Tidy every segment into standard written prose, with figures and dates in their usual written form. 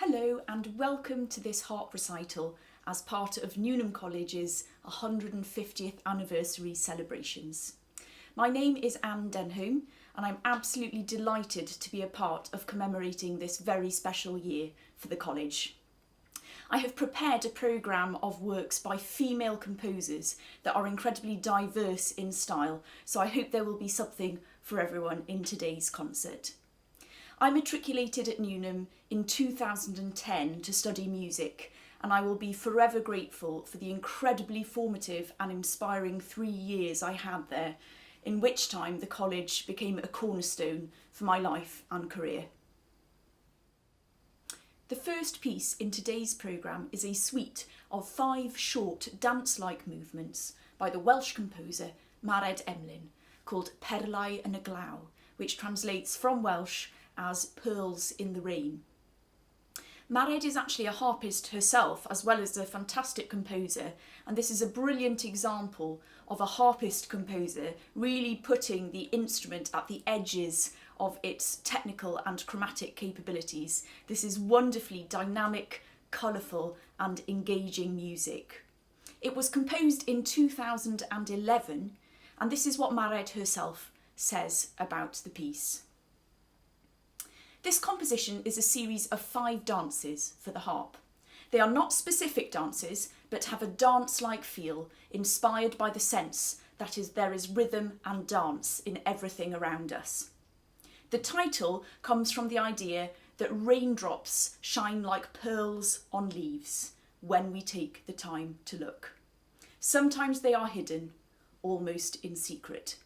Hello and welcome to this harp recital as part of Newnham College's 150th anniversary celebrations. My name is Anne Denholm and I'm absolutely delighted to be a part of commemorating this very special year for the college. I have prepared a programme of works by female composers that are incredibly diverse in style, so I hope there will be something for everyone in today's concert. I matriculated at Newnham in 2010 to study music, and I will be forever grateful for the incredibly formative and inspiring 3 years I had there, in which time the college became a cornerstone for my life and career. The first piece in today's programme is a suite of 5 short dance-like movements by the Welsh composer Mermaid Emlyn, called Perlau and Glaw, which translates from Welsh as Pearls in the Rain. Mermaid is actually a harpist herself, as well as a fantastic composer, and this is a brilliant example of a harpist composer really putting the instrument at the edges of its technical and chromatic capabilities. This is wonderfully dynamic, colourful and engaging music. It was composed in 2011, and this is what Mermaid herself says about the piece. This composition is a series of 5 dances for the harp. They are not specific dances, but have a dance-like feel, inspired by the sense that there is rhythm and dance in everything around us. The title comes from the idea that raindrops shine like pearls on leaves when we take the time to look. Sometimes they are hidden, almost in secret.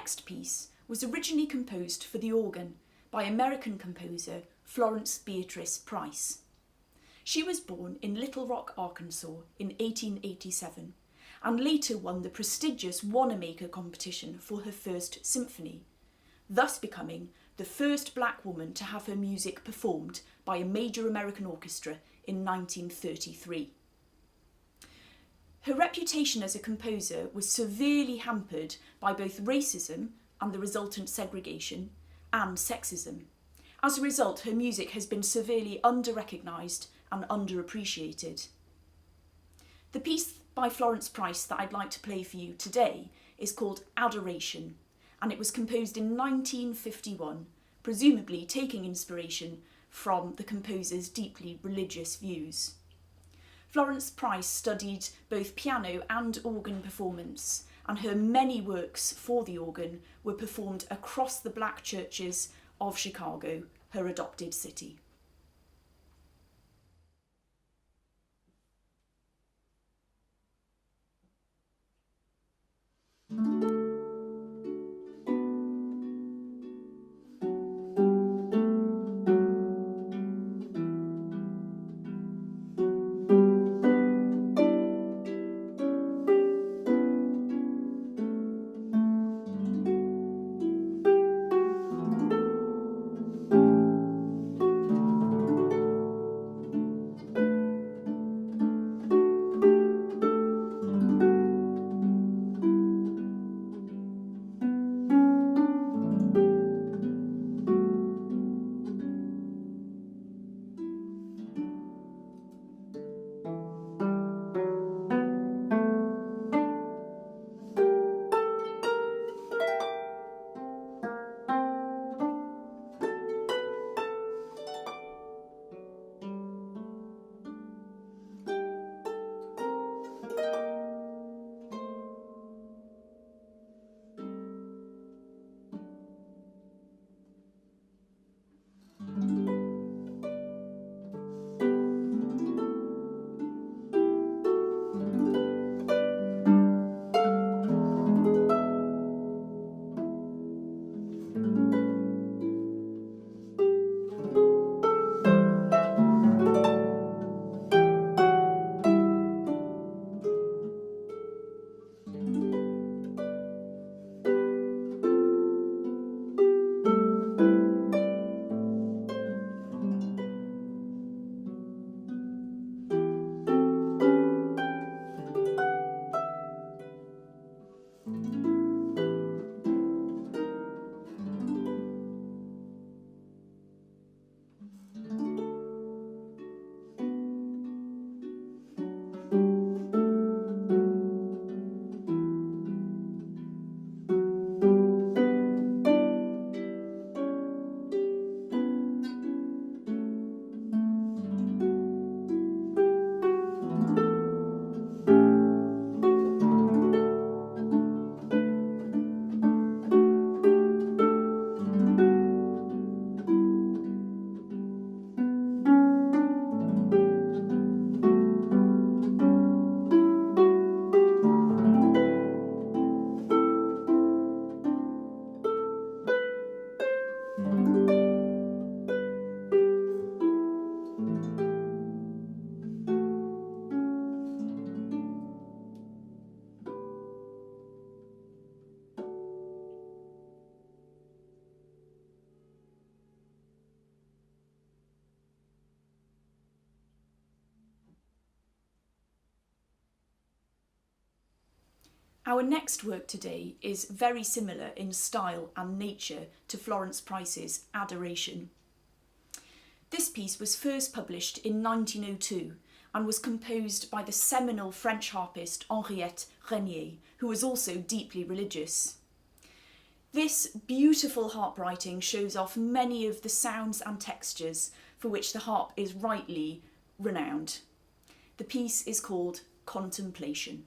next piece was originally composed for the organ by American composer Florence Beatrice Price. She was born in Little Rock, Arkansas in 1887 and later won the prestigious Wanamaker competition for her first symphony, thus becoming the first black woman to have her music performed by a major American orchestra in 1933. Her reputation as a composer was severely hampered by both racism and the resultant segregation and sexism. As a result, her music has been severely under-recognised and underappreciated. The piece by Florence Price that I'd like to play for you today is called Adoration, and it was composed in 1951, presumably taking inspiration from the composer's deeply religious views. Florence Price studied both piano and organ performance, and her many works for the organ were performed across the black churches of Chicago, her adopted city. Our next work today is very similar in style and nature to Florence Price's Adoration. This piece was first published in 1902 and was composed by the seminal French harpist Henriette Renié, who was also deeply religious. This beautiful harp writing shows off many of the sounds and textures for which the harp is rightly renowned. The piece is called Contemplation.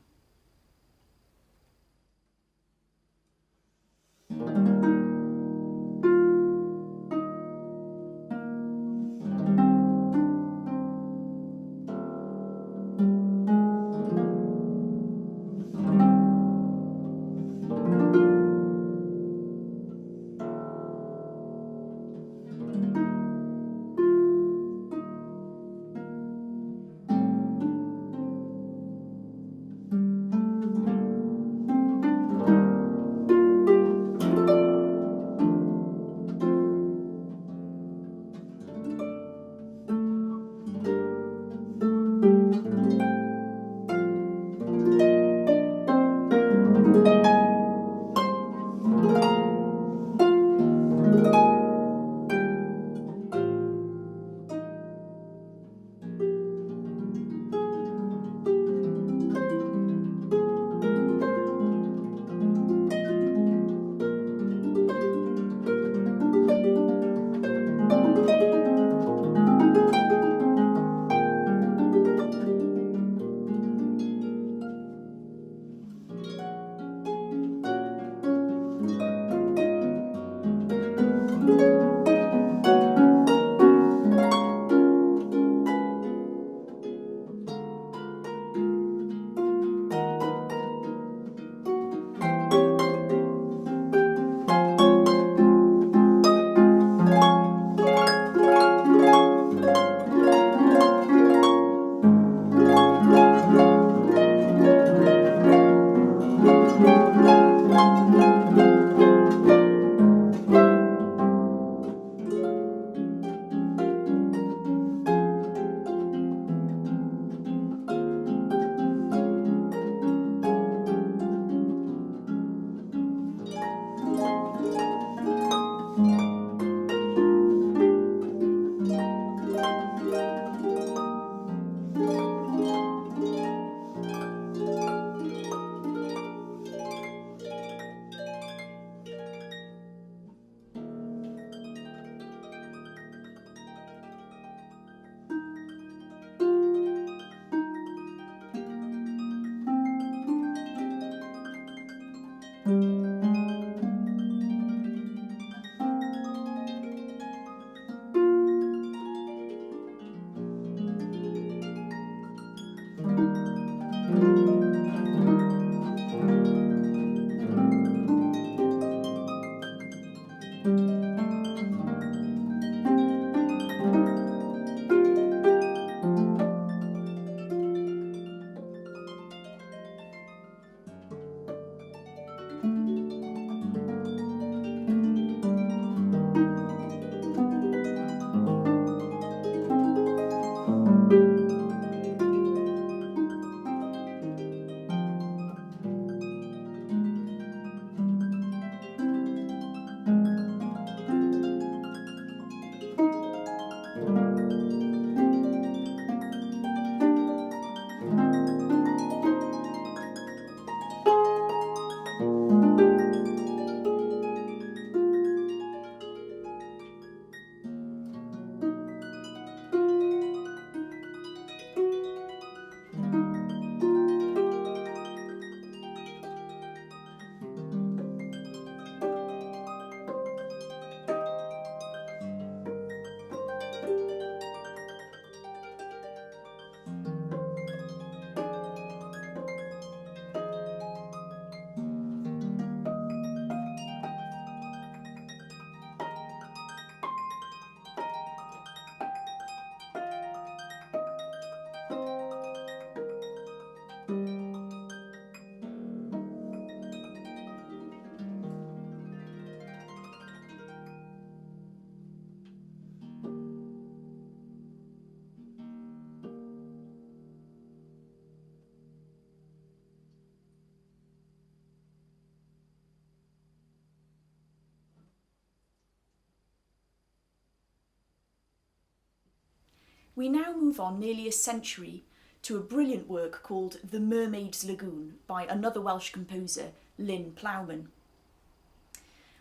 We now move on nearly a century to a brilliant work called The Mermaid's Lagoon by another Welsh composer, Lynne Plowman.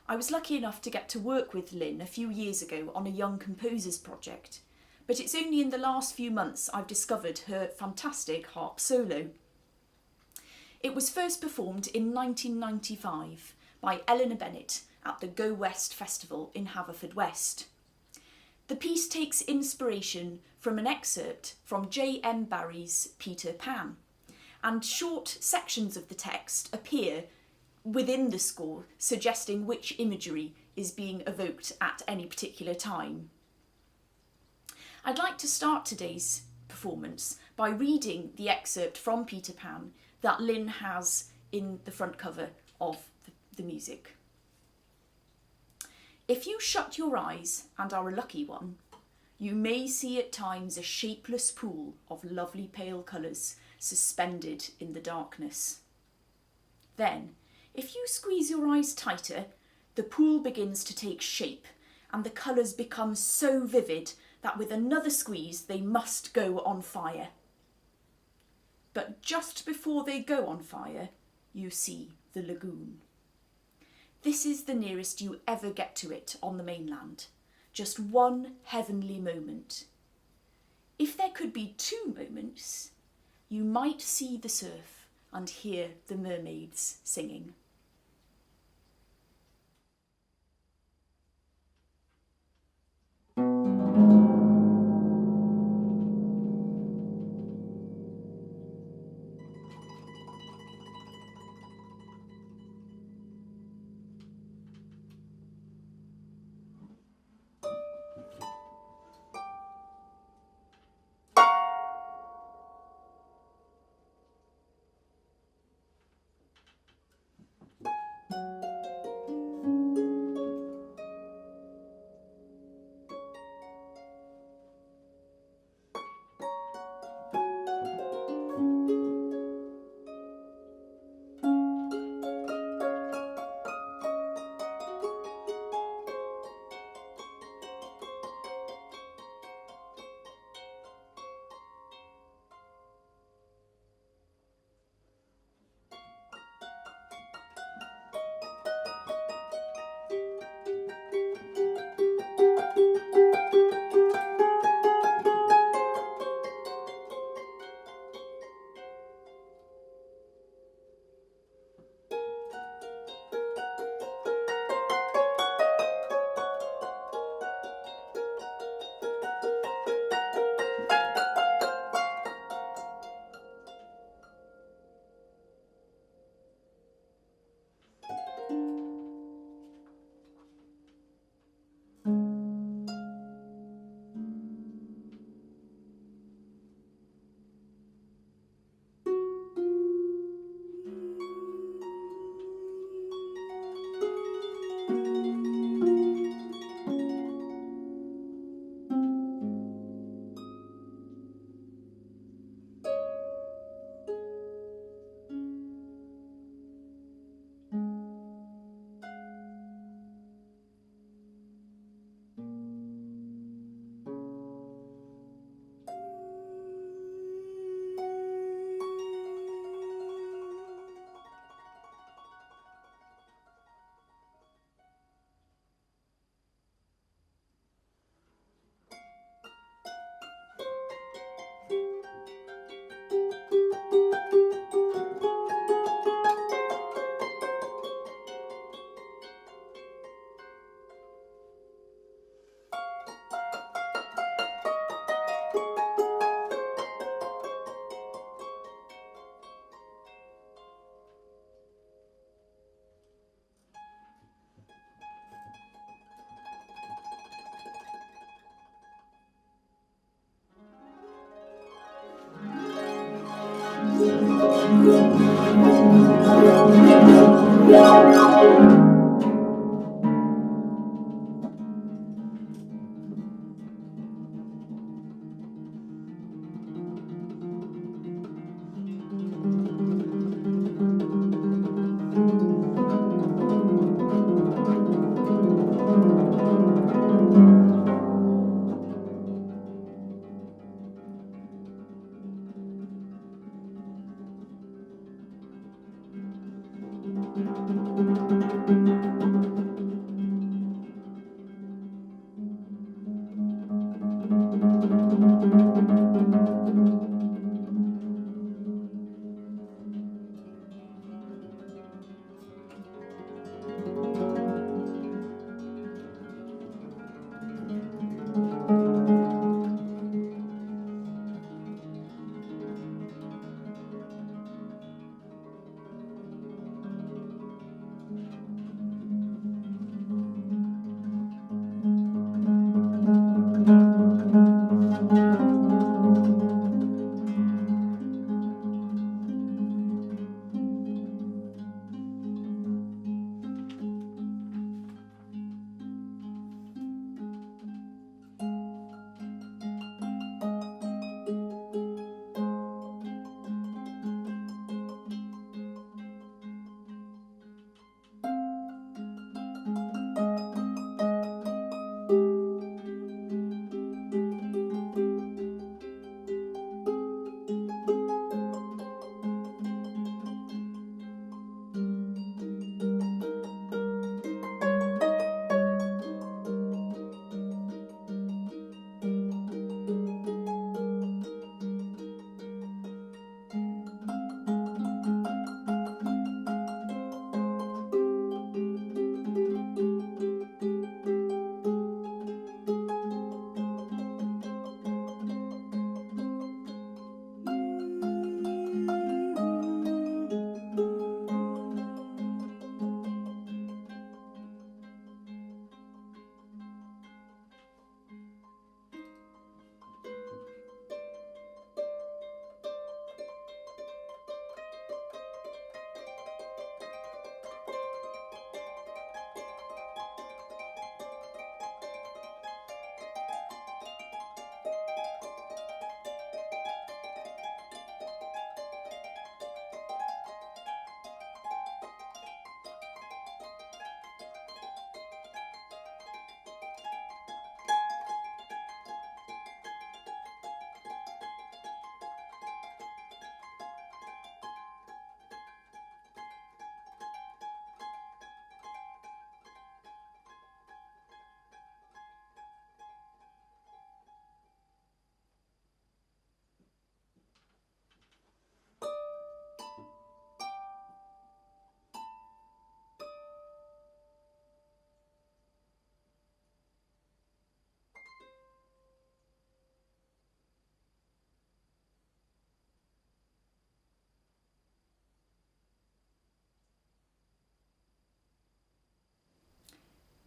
I was lucky enough to get to work with Lynne a few years ago on a young composers project, but it's only in the last few months I've discovered her fantastic harp solo. It was first performed in 1995 by Eleanor Bennett at the Go West Festival in Haverfordwest. The piece takes inspiration from an excerpt from J.M. Barrie's Peter Pan, and short sections of the text appear within the score, suggesting which imagery is being evoked at any particular time. I'd like to start today's performance by reading the excerpt from Peter Pan that Lynne has in the front cover of the music. If you shut your eyes and are a lucky one, you may see at times a shapeless pool of lovely pale colours suspended in the darkness. Then, if you squeeze your eyes tighter, the pool begins to take shape and the colours become so vivid that with another squeeze they must go on fire. But just before they go on fire, you see the lagoon. This is the nearest you ever get to it on the mainland, just one heavenly moment. If there could be two moments, you might see the surf and hear the mermaids singing.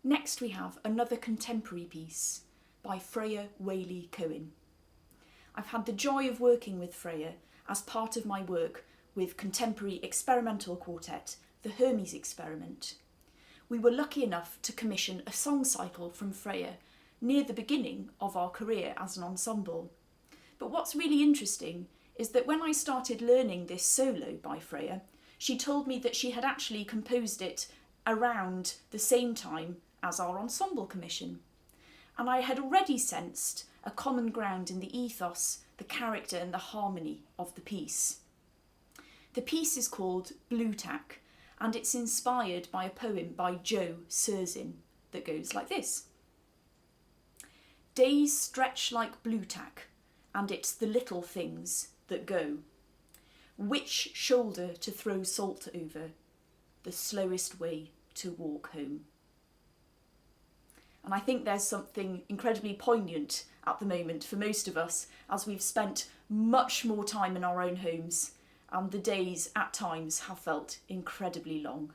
Next we have another contemporary piece by Freya Waley-Cohen. I've had the joy of working with Freya as part of my work with contemporary experimental quartet, the Hermes Experiment. We were lucky enough to commission a song cycle from Freya near the beginning of our career as an ensemble. But what's really interesting is that when I started learning this solo by Freya, she told me that she had actually composed it around the same time as our ensemble commission. And I had already sensed a common ground in the ethos, the character and the harmony of the piece. The piece is called Blu-tack, and it's inspired by a poem by Joe Serzin that goes like this. Days stretch like blue-tack, and it's the little things that go. Which shoulder to throw salt over? The slowest way to walk home. And I think there's something incredibly poignant at the moment for most of us, as we've spent much more time in our own homes and the days at times have felt incredibly long.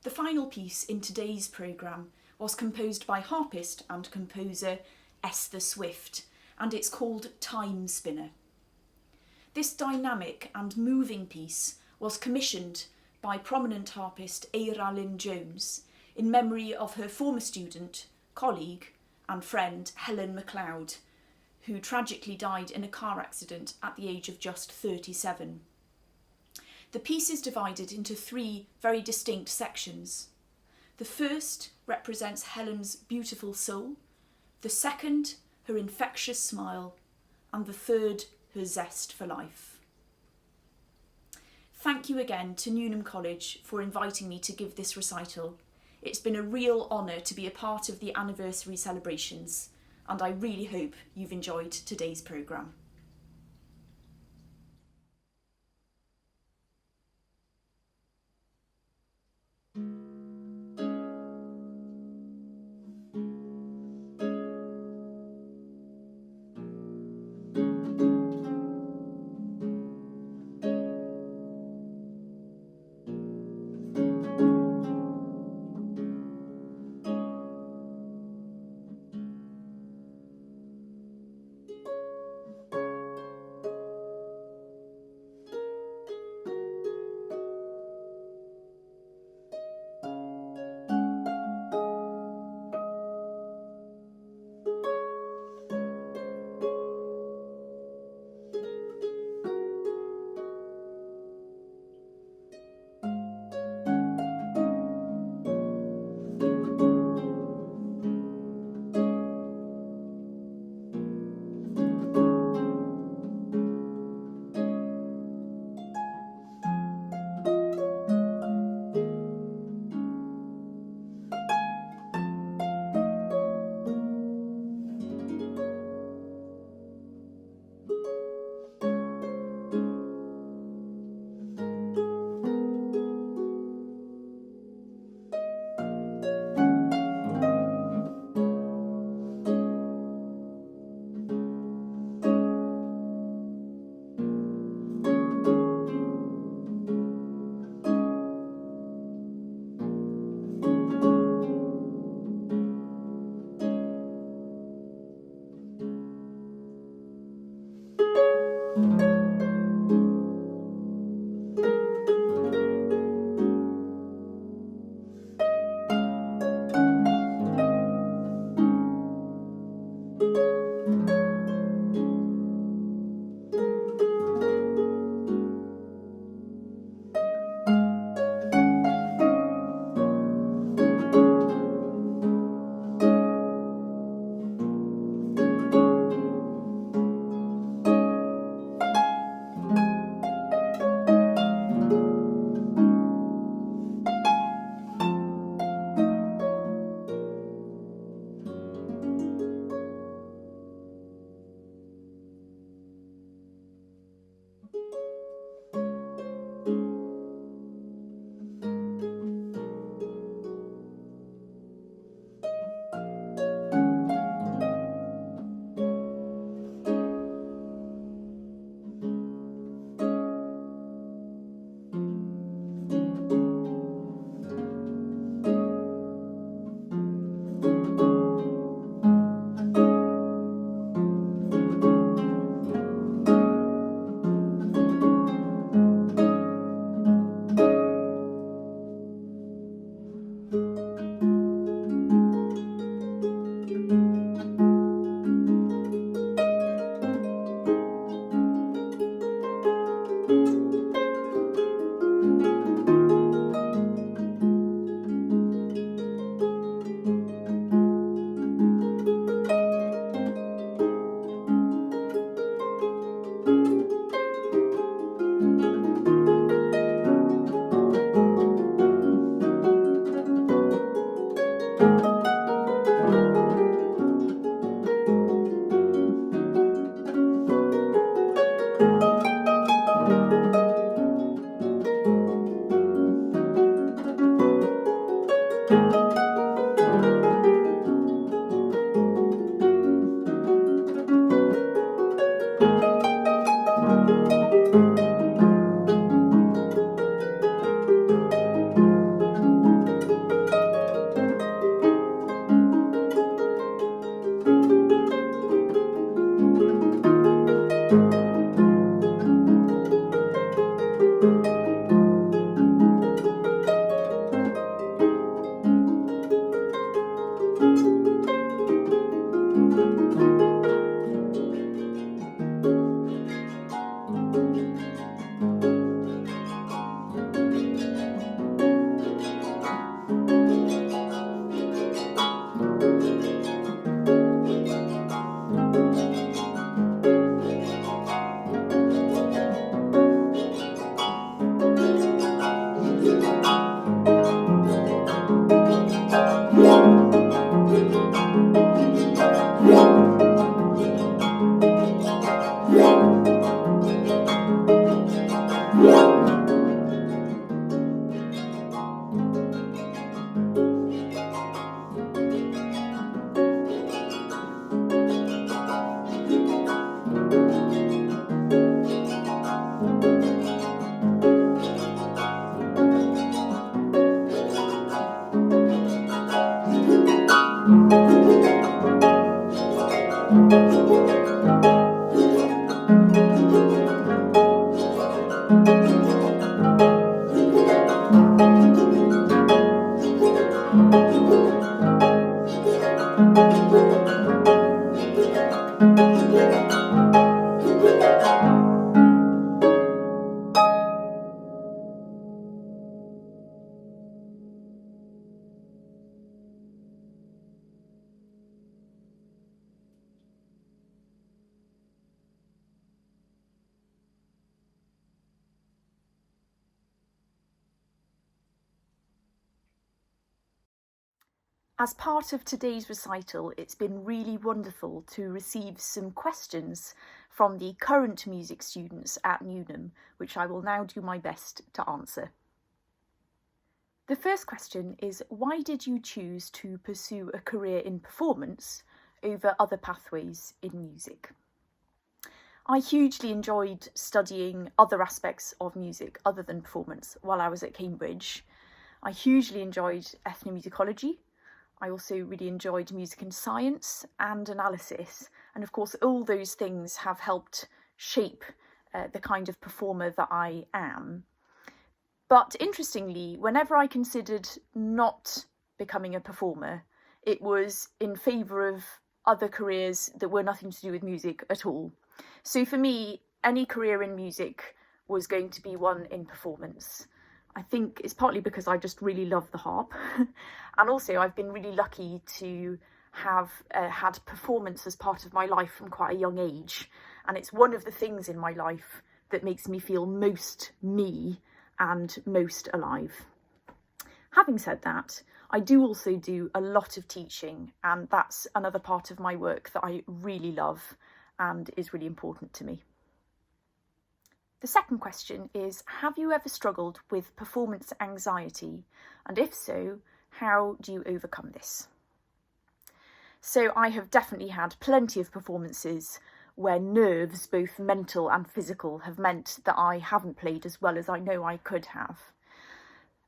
The final piece in today's programme was composed by harpist and composer Esther Swift, and it's called Time Spinner. This dynamic and moving piece was commissioned by prominent harpist Lynne Jones in memory of her former student, colleague and friend Helen MacLeod, who tragically died in a car accident at the age of just 37. The piece is divided into three very distinct sections. The first represents Helen's beautiful soul, the second, her infectious smile, and the third, her zest for life. Thank you again to Newnham College for inviting me to give this recital. It's been a real honour to be a part of the anniversary celebrations, and I really hope you've enjoyed today's programme. As part of today's recital, it's been really wonderful to receive some questions from the current music students at Newnham, which I will now do my best to answer. The first question is, why did you choose to pursue a career in performance over other pathways in music? I hugely enjoyed studying other aspects of music other than performance while I was at Cambridge. I hugely enjoyed ethnomusicology. I also really enjoyed music and science and analysis. And of course, all those things have helped shape the kind of performer that I am. But interestingly, whenever I considered not becoming a performer, it was in favour of other careers that were nothing to do with music at all. So for me, any career in music was going to be one in performance. I think it's partly because I just really love the harp. And also I've been really lucky to have had performance as part of my life from quite a young age. And it's one of the things in my life that makes me feel most me and most alive. Having said that, I do also do a lot of teaching, and that's another part of my work that I really love and is really important to me. The second question is, have you ever struggled with performance anxiety? And if so, how do you overcome this? So I have definitely had plenty of performances where nerves, both mental and physical, have meant that I haven't played as well as I know I could have.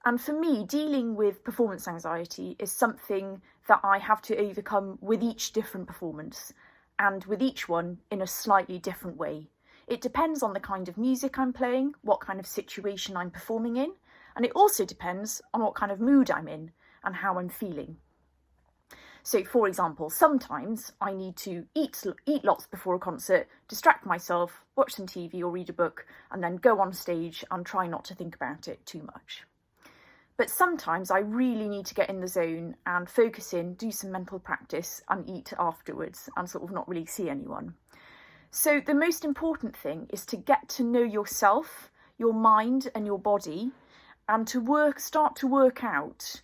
And for me, dealing with performance anxiety is something that I have to overcome with each different performance, and with each one in a slightly different way. It depends on the kind of music I'm playing, what kind of situation I'm performing in, and it also depends on what kind of mood I'm in and how I'm feeling. So, for example, sometimes I need to eat lots before a concert, distract myself, watch some TV or read a book, and then go on stage and try not to think about it too much. But sometimes I really need to get in the zone and focus in, do some mental practice and eat afterwards and sort of not really see anyone. So the most important thing is to get to know yourself, your mind and your body, and to start to work out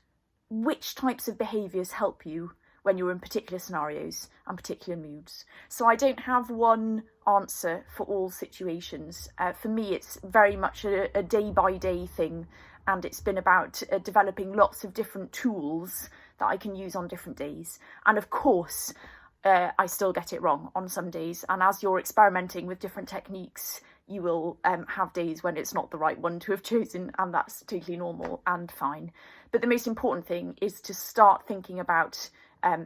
which types of behaviours help you when you're in particular scenarios and particular moods. So I don't have one answer for all situations. For me, it's very much a day-by-day thing, and it's been about developing lots of different tools that I can use on different days. And of course, I still get it wrong on some days, and as you're experimenting with different techniques, you will have days when it's not the right one to have chosen, and that's totally normal and fine. But the most important thing is to start thinking about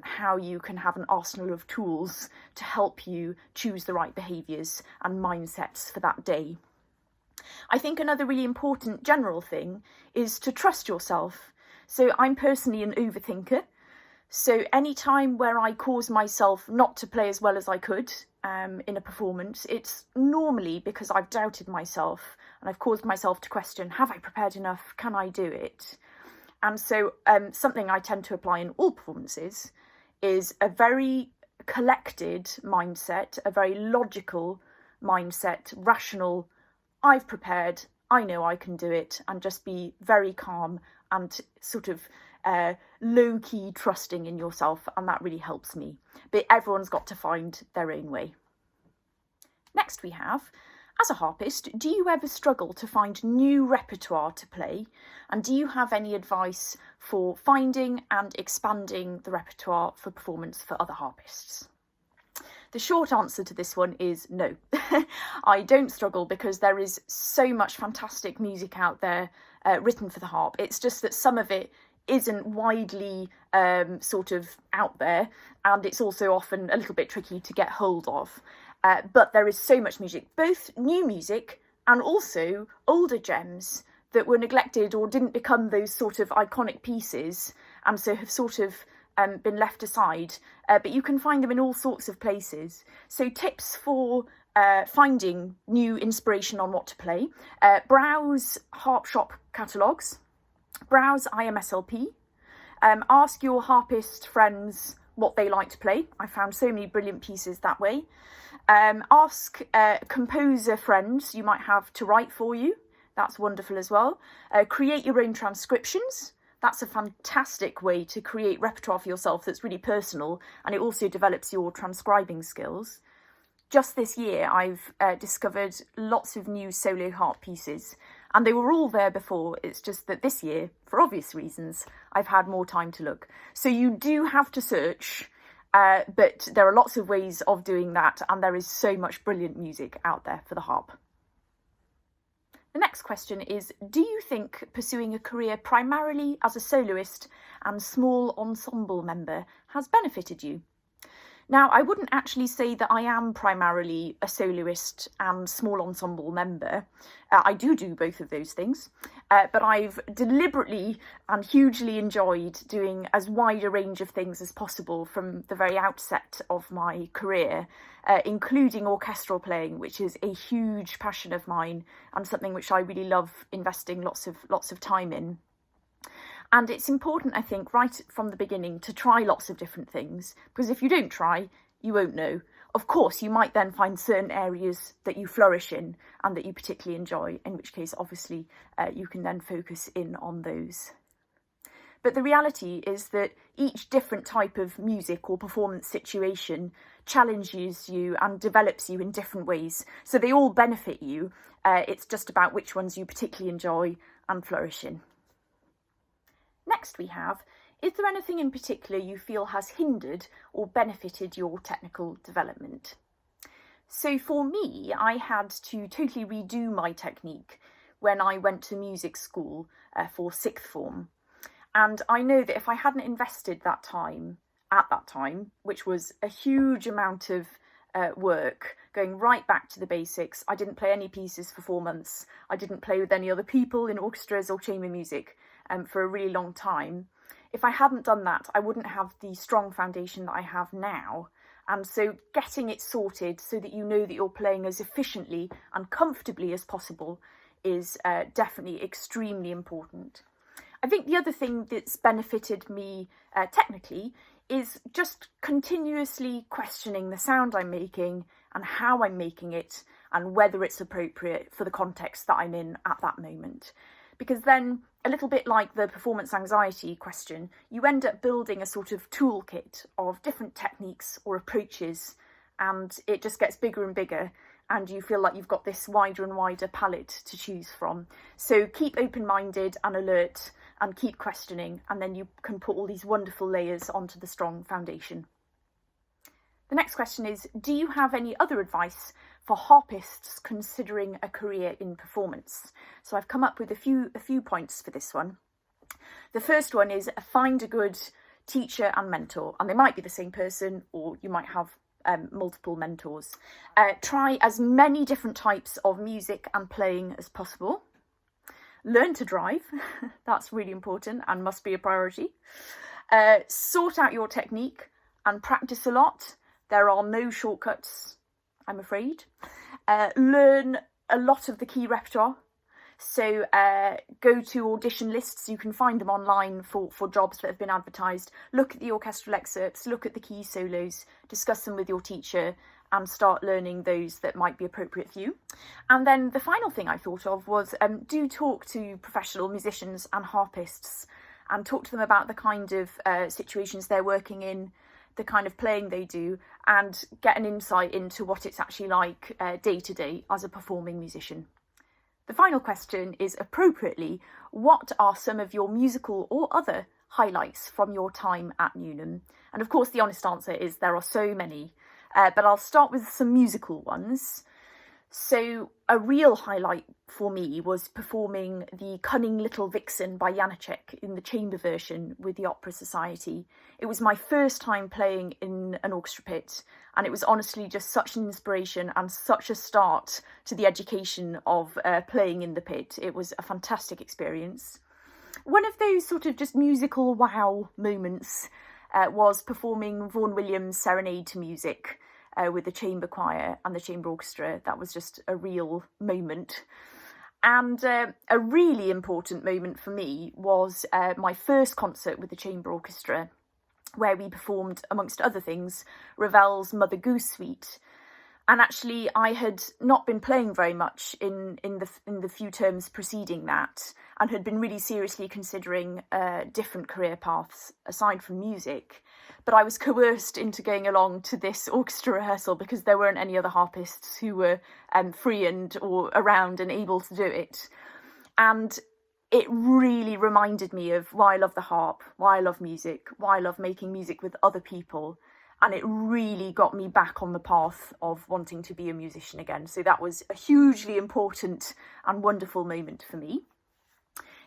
how you can have an arsenal of tools to help you choose the right behaviours and mindsets for that day. I think another really important general thing is to trust yourself. So I'm personally an overthinker. So any time where I cause myself not to play as well as I could in a performance, it's normally because I've doubted myself and I've caused myself to question, have I prepared enough? Can I do it? And so something I tend to apply in all performances is a very collected mindset, a very logical mindset, rational. I've prepared, I know I can do it, and just be very calm and sort of low-key trusting in yourself, and that really helps me. But everyone's got to find their own way. Next we have, as a harpist, do you ever struggle to find new repertoire to play? And do you have any advice for finding and expanding the repertoire for performance for other harpists? The short answer to this one is no. I don't struggle, because there is so much fantastic music out there written for the harp. It's just that some of it isn't widely sort of out there, and it's also often a little bit tricky to get hold of. But there is so much music, both new music and also older gems that were neglected or didn't become those sort of iconic pieces, and so have sort of been left aside. But you can find them in all sorts of places. So tips for finding new inspiration on what to play: browse harp shop catalogues, browse IMSLP, ask your harpist friends what they like to play. I found so many brilliant pieces that way. Ask composer friends you might have to write for you. That's wonderful as well. Create your own transcriptions. That's a fantastic way to create repertoire for yourself that's really personal, and it also develops your transcribing skills. Just this year, I've discovered lots of new solo harp pieces, and they were all there before. It's just that this year, for obvious reasons, I've had more time to look. So you do have to search, but there are lots of ways of doing that, and there is so much brilliant music out there for the harp. The next question is, do you think pursuing a career primarily as a soloist and small ensemble member has benefited you? Now, I wouldn't actually say that I am primarily a soloist and small ensemble member. I do both of those things, but I've deliberately and hugely enjoyed doing as wide a range of things as possible from the very outset of my career, including orchestral playing, which is a huge passion of mine and something which I really love investing lots of time in. And it's important, I think, right from the beginning to try lots of different things, because if you don't try, you won't know. Of course, you might then find certain areas that you flourish in and that you particularly enjoy, in which case, obviously, you can then focus in on those. But the reality is that each different type of music or performance situation challenges you and develops you in different ways. So they all benefit you. It's just about which ones you particularly enjoy and flourish in. Next we have, is there anything in particular you feel has hindered or benefited your technical development? So for me, I had to totally redo my technique when I went to music school for sixth form. And I know that if I hadn't invested that time, at that time, which was a huge amount of work, going right back to the basics, I didn't play any pieces for 4 months. I didn't play with any other people in orchestras or chamber music for a really long time. If I hadn't done that, I wouldn't have the strong foundation that I have now. And so getting it sorted so that you know that you're playing as efficiently and comfortably as possible is definitely extremely important. I think the other thing that's benefited me technically is just continuously questioning the sound I'm making and how I'm making it and whether it's appropriate for the context that I'm in at that moment. Because then, a little bit like the performance anxiety question, you end up building a sort of toolkit of different techniques or approaches, and it just gets bigger and bigger, and you feel like you've got this wider and wider palette to choose from. So keep open-minded and alert, and keep questioning, and then you can put all these wonderful layers onto the strong foundation. The next question is, do you have any other advice for harpists considering a career in performance? So I've come up with a few points for this one. The first one is find a good teacher and mentor, and they might be the same person, or you might have multiple mentors. Try as many different types of music and playing as possible. Learn to drive, that's really important and must be a priority. Sort out your technique and practice a lot. There are no shortcuts, I'm afraid. Learn a lot of the key repertoire. So go to audition lists, you can find them online for jobs that have been advertised. Look at the orchestral excerpts, look at the key solos, discuss them with your teacher, and start learning those that might be appropriate for you. And then the final thing I thought of was do talk to professional musicians and harpists and talk to them about the kind of situations they're working in, the kind of playing they do, and get an insight into what it's actually like day to day as a performing musician. The final question is, appropriately, what are some of your musical or other highlights from your time at Newnham? And of course the honest answer is there are so many, but I'll start with some musical ones. So a real highlight for me was performing The Cunning Little Vixen by Janáček in the chamber version with the Opera Society. It was my first time playing in an orchestra pit, and it was honestly just such an inspiration and such a start to the education of playing in the pit. It was a fantastic experience. One of those sort of just musical wow moments was performing Vaughan Williams' Serenade to Music with the chamber choir and the chamber orchestra. That was just a real moment. And a really important moment for me was my first concert with the chamber orchestra, where we performed, amongst other things, Ravel's Mother Goose Suite. And actually, I had not been playing very much in the few terms preceding that, and had been really seriously considering different career paths aside from music. But I was coerced into going along to this orchestra rehearsal because there weren't any other harpists who were free or around and able to do it. And it really reminded me of why I love the harp, why I love music, why I love making music with other people. And it really got me back on the path of wanting to be a musician again. So that was a hugely important and wonderful moment for me.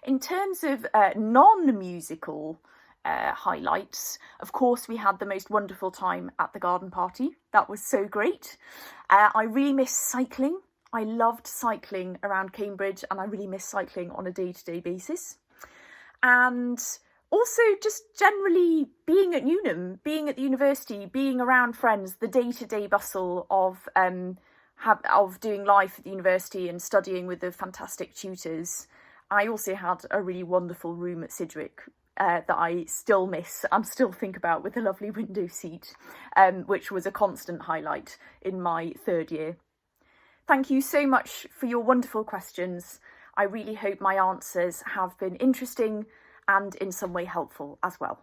In terms of non-musical highlights, of course, we had the most wonderful time at the garden party. That was so great. I really miss cycling. I loved cycling around Cambridge, and I really miss cycling on a day-to-day basis. And also just generally being at Newnham, being at the university, being around friends, the day-to-day bustle of doing life at the university and studying with the fantastic tutors. I also had a really wonderful room at Sidgwick that I still miss and still think about, with a lovely window seat, which was a constant highlight in my third year. Thank you so much for your wonderful questions. I really hope my answers have been interesting and in some way helpful as well.